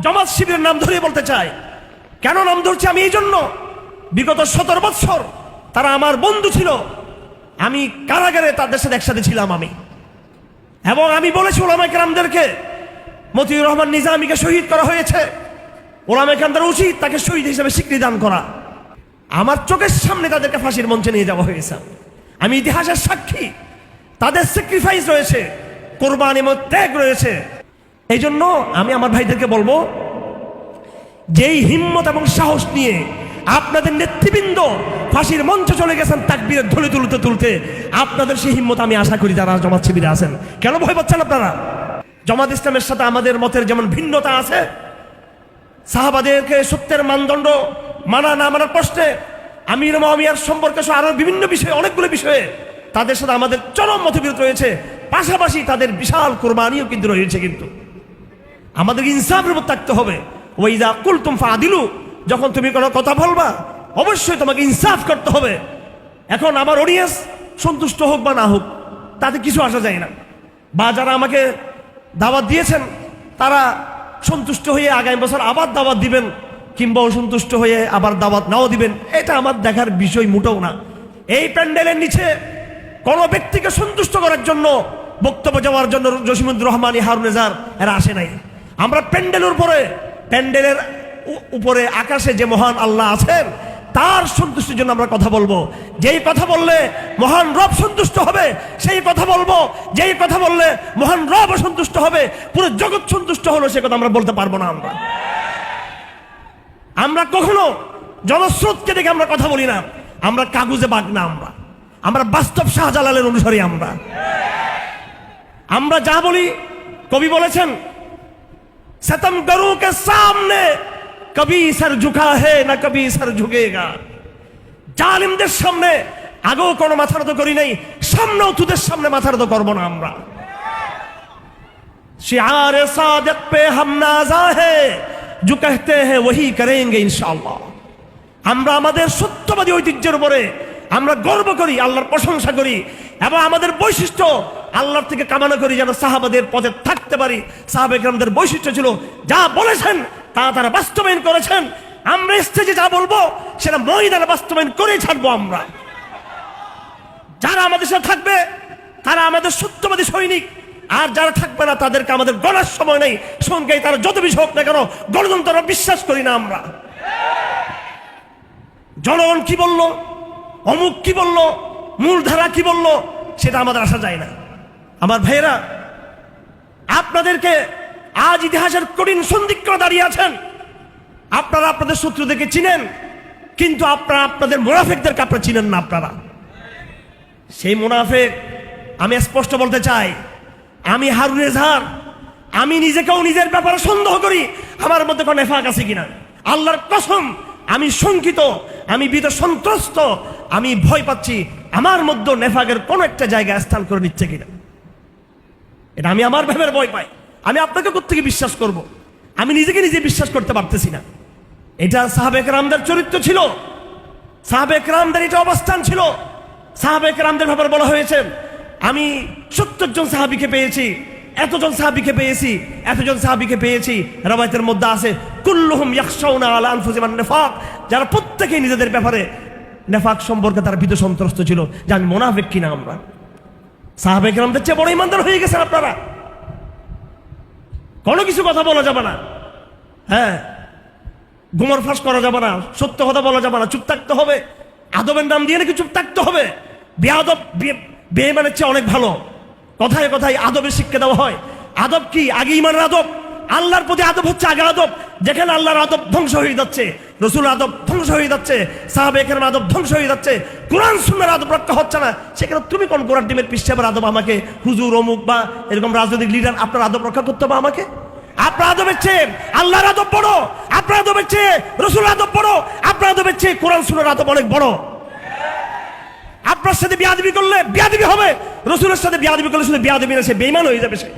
জামাত শিবিরের নাম ধরে বলতে চাই। কেন নাম ধরছি আমি? এই জন্য বিগত 17 বছর তারা আমার বন্ধু ছিল। আমি কারাগারে তাদের সাথে একসাথে ছিলাম আমি, এবং আমি বলেছি ওলামায়ে কেরামদেরকে, মতিউর রহমান নিজামীকে শহীদ করা হয়েছে, ওলামায়ে কেরামদের উচিত তাকে শহীদ হিসেবে স্বীকৃতি দান করা। আমার চোখের সামনে তাদেরকে ফাঁসির মঞ্চে নিয়ে যাওয়া হয়েছে। আমি ইতিহাসের সাক্ষী। তাদের স্যাক্রিফাইস রয়েছে, কোরবানি এবং ত্যাগ রয়েছে। এই জন্য আমি আমার ভাইদেরকে বলবো, যেই হিম্মত এবং সাহস নিয়ে আপনাদের নেতৃবৃন্দ ফাঁসির মঞ্চে চলে গেছেন তাকবীরের ধ্বনি তুলতে তুলতে, আপনাদের সেই হিম্মত আমি আশা করি যারা জামাত শিবিরে আছেন। কেন ভয় পাচ্ছেন আপনারা? জামাত ইসলামের সাথে আমাদের মতের যেমন ভিন্নতা আছে, সাহাবাদেরকে সত্যের মানদণ্ড মানা না মানার প্রশ্নে, আমির মুআবিয়ার সম্পর্কে সহ আরো বিভিন্ন বিষয়ে, অনেকগুলো বিষয়ে তাদের সাথে আমাদের চরম মতবিরোধ রয়েছে। পাশাপাশি তাদের বিশাল কোরবানিও কিন্তু রয়েছে। কিন্তু আমাদের ইনসাফের উপর থাকতে হবে। ওয়াইযা কুলতুম ফাআদিলু, যখন তুমি কোনো কথা বলবা অবশ্যই তোমাকে ইনসাফ করতে হবে। এখন আমার অডিয়েন্স সন্তুষ্ট হোক বা না হোক তাতে কিছু আসা যায় না, বা যারা আমাকে দাওয়াত দিয়েছেন তারা সন্তুষ্ট হয়ে আগামী বছর আবার দাওয়াত দিবেন, কিংবা অসন্তুষ্ট হয়ে আবার দাওয়াত নাও দিবেন, এটা আমার দেখার বিষয় মোটেও না। এই প্যান্ডেলের নিচে কোনো ব্যক্তিকে সন্তুষ্ট করার জন্য, বক্তব্য যাওয়ার জন্য জসিমুদ্দুর রহমান, হারুন রেজার এরা আসে নাই। আমরা প্যান্ডেলের উপরে, প্যান্ডেলের উপরে আকাশে যে মহান আল্লাহ আছেন তার সন্তুষ্টির জন্য আমরা কথা বলবো। যেই কথা বললে মহান রব সন্তুষ্ট হবে সেই কথা বলবো, যেই কথা বললে মহান রব সন্তুষ্ট হবে, পুরো জগৎ সন্তুষ্ট হলো সে কথা আমরা বলতে পারবো না। আমরা কখনো জনস্রোতকে দেখে আমরা কথা বলি না, আমরা কাগজে বাঘ না, আমরা বাস্তব শাহজালালের অনুসারী। আমরা যা বলি, কবি বলেছেন, সতম গরু কে সামনে কবি সর ঝুঁকা হে না কবি সর ঝুঁকেগা। জালিমদের সামনে আগেও কোনো মাথা নত করি নাই, সামনেও তোদের সামনে মাথা নত করবো না। আমরা শিআরে সাদিক পে হাম নাজা হে, जो कहते हैं वही करेंगे इंशाअल्लाह। আমরা আমাদের সত্যবাদী ঐতিহ্যের উপরে আমরা গর্ব করি, আল্লাহর প্রশংসা করি, এবং আমাদের বৈশিষ্ট্য আল্লাহর থেকে কামনা করি যেন সাহাবাদের পথে থাকতে পারি। সাহাবায়ে কেরামদের বৈশিষ্ট্য ছিল যা বলেছেন তা তারা বাস্তবায়ন করেছেন। আমরা স্টেজে যা বলবো সেটা ময়দানে বাস্তবায়ন করেই ছাড়বো। আমরা যারা আমাদের সাথে থাকবে তারা আমাদের সত্যবাদী সৈনিক, আর যারা থাকবে না তাদেরকে আমাদের গণার সময় নেই। সঙ্গে তারা যত বেশি হোক না কেন গণতন্ত্র বিশ্বাস করি না আমরা। জনগণ কি বললো, অমুক কি বললো, মূলধারা কি বললো, সেটা আমাদের আসা যায় না। আমার ভাইয়েরা, আপনাদেরকে আজ ইতিহাসের কঠিন সন্ধিক্ষণে দাঁড়িয়ে আছেন। আপনারা আপনাদের শত্রুদেরকে চিনেন, কিন্তু আপনারা আপনাদের মুনাফিকদেরকে আপনারা চিনেন না। আপনারা সেই মুনাফিক, আমি স্পষ্ট বলতে চাই, আমি হারুন রেজার, আমি নিজেকেও নিজের ব্যাপারে সন্দেহ করি আমার মধ্যে কোনো নেফাক আছে কিনা। আল্লাহর কসম, আমি শঙ্কিত, আমি ভীত সন্ত্রস্ত, আমি ভয় পাচ্ছি আমার মধ্যে নেফাকের কোনো একটা জায়গায় স্থান করে নিচ্ছে কিনা। এটা আমি আমার ভেবের ভয় পাই। আমি আপনাকে কোত্থেকে বিশ্বাস করব? আমি নিজেকে নিজে বিশ্বাস করতে পারতেছি না। এটা সাহাবায়ে কেরামদের চরিত্র ছিল, সাহাবায়ে কেরামদের এটা অবস্থান ছিল। সাহাবায়ে কেরামদের ব্যাপারে বলা হয়েছে, আমি 70 জন সাহাবীকে পেয়েছি, এতজন সাহাবীকে পেয়েছি, এতজন সাহাবীকে পেয়েছি। রওয়ায়াতের মধ্যে আছে কুল্লুহুম ইয়াখশাউনা আলা আনফুসিহিম নিফাক, যারা প্রত্যেকেই নিজেদের ব্যাপারে নেফাক সম্পর্কে তারা ভীত সন্ত্রস্ত ছিল যে আমি মুনাফিক কিনা। আমরা সাহাবায়ে কেরামদের চেয়ে বড় ইমানদার হয়ে গেছেন আপনারা। কোনো কিছু কথা বলা যাবে না, হ্যাঁ, গুমর ফাঁস করা যাবে না, সত্য কথা বলা যাবে না, চুপ থাকতে হবে। আদবের নাম দিয়ে নাকি চুপ থাকতে হবে? বেয়াদব, বেঈমানের চেয়ে অনেক ভালো। কথায় কথায় আদবের শিক্ষা দেওয়া হয়। আদব কি? আগে ইমানের আদব, আল্লাহর প্রতি আদব হচ্ছে আগে আদব। যেখানে আল্লাহর আদব ধ্বংস হয়ে যাচ্ছে, রসুল আদব ধ্বংস হয়ে যাচ্ছে, সাহাবায়ে কেরাম আদব ধ্বংস হয়ে যাচ্ছে, কোরআন সুন্নাহর আদব রক্ষা হচ্ছে না, সেখানে তুমি কোন কোরআন টিমের পৃষ্ঠার আদব আমাকে হুজুর অমুক বা এরকম রাজনৈতিক লিডার আপনার আদব রক্ষা করতে হবে আমাকে? আপনার আদবের চেয়ে আল্লাহর আদব বড়, আপনার আদবের চেয়ে রসুল আদব বড়, আপনার আদবের চেয়ে কোরআন সুন্নাহর আদব অনেক বড়। আপনার সাথে বিয়াদবি করলে বিয়াদবি হবে, রসুলের সাথে বিয়াদবি করলে শুধু বিয়াদবি না, সে বেঈমান হয়ে যাবে। সে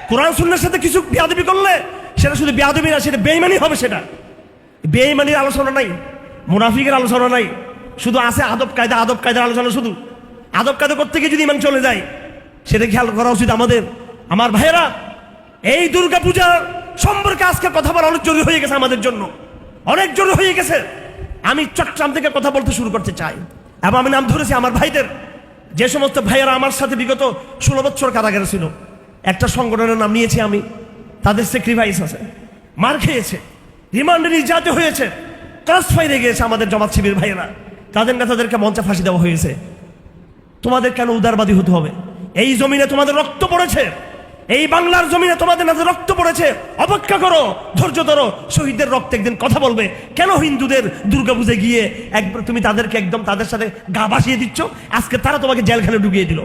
কোরআন সুন্নাহর সাথে কিছু বিয়াদবি করলে সেটা শুধু বিয়াদবি না, সেটা বেঈমানি হবে। সেটা বেঈমানির আলোচনা নাই, মুনাফিকের আলোচনা নাই, শুধু আছে আদব কায়দা, আদব কায়দার আলোচনা। শুধু আদব কায়দা করতে গিয়ে যদি ইমান চলে যায়, সেটা খেয়াল করা উচিত আমাদের। আমার ভাইয়েরা, এই দুর্গা পূজার সম্পর্কে আজকে কথা বলা অনেক জরুরি হয়ে গেছে আমাদের জন্য, অনেক জরুরি হয়ে গেছে। আমি চট্টগ্রাম থেকে কথা বলতে শুরু করতে চাই এবং আমি নাম ধরেছি আমার ভাইদের, যে সমস্ত ভাইয়েরা আমার সাথে বিগত 16 বছর কারাগারে ছিল। একটা সংগঠনের নাম নিয়েছি আমি, তাদের স্যাক্রিফাইস আছে, মার খেয়েছে, রিমান্ডে নির্যাতিত হয়েছে, ক্রস ফায়ারে গিয়েছে আমাদের জামাত শিবির ভাইয়েরা, তাদের নেতাদেরকে মঞ্চে ফাঁসি দেওয়া হয়েছে। তোমাদের কেন উদারবাদী হতে হবে? এই জমিনে তোমাদের রক্ত পড়েছে, এই বাংলার জমিনে তোমাদের নেতাদের রক্ত পড়েছে। অপেক্ষা করো, ধৈর্য ধরো, শহীদদের রক্তে একদিন কথা বলবে। কেন হিন্দুদের দুর্গাপূজায় গিয়ে একবার তুমি তাদেরকে একদম তাদের সাথে গা ভাসিয়ে দিচ্ছ? আজকে তারা তোমাকে জেলখানে ঢুকিয়ে দিল।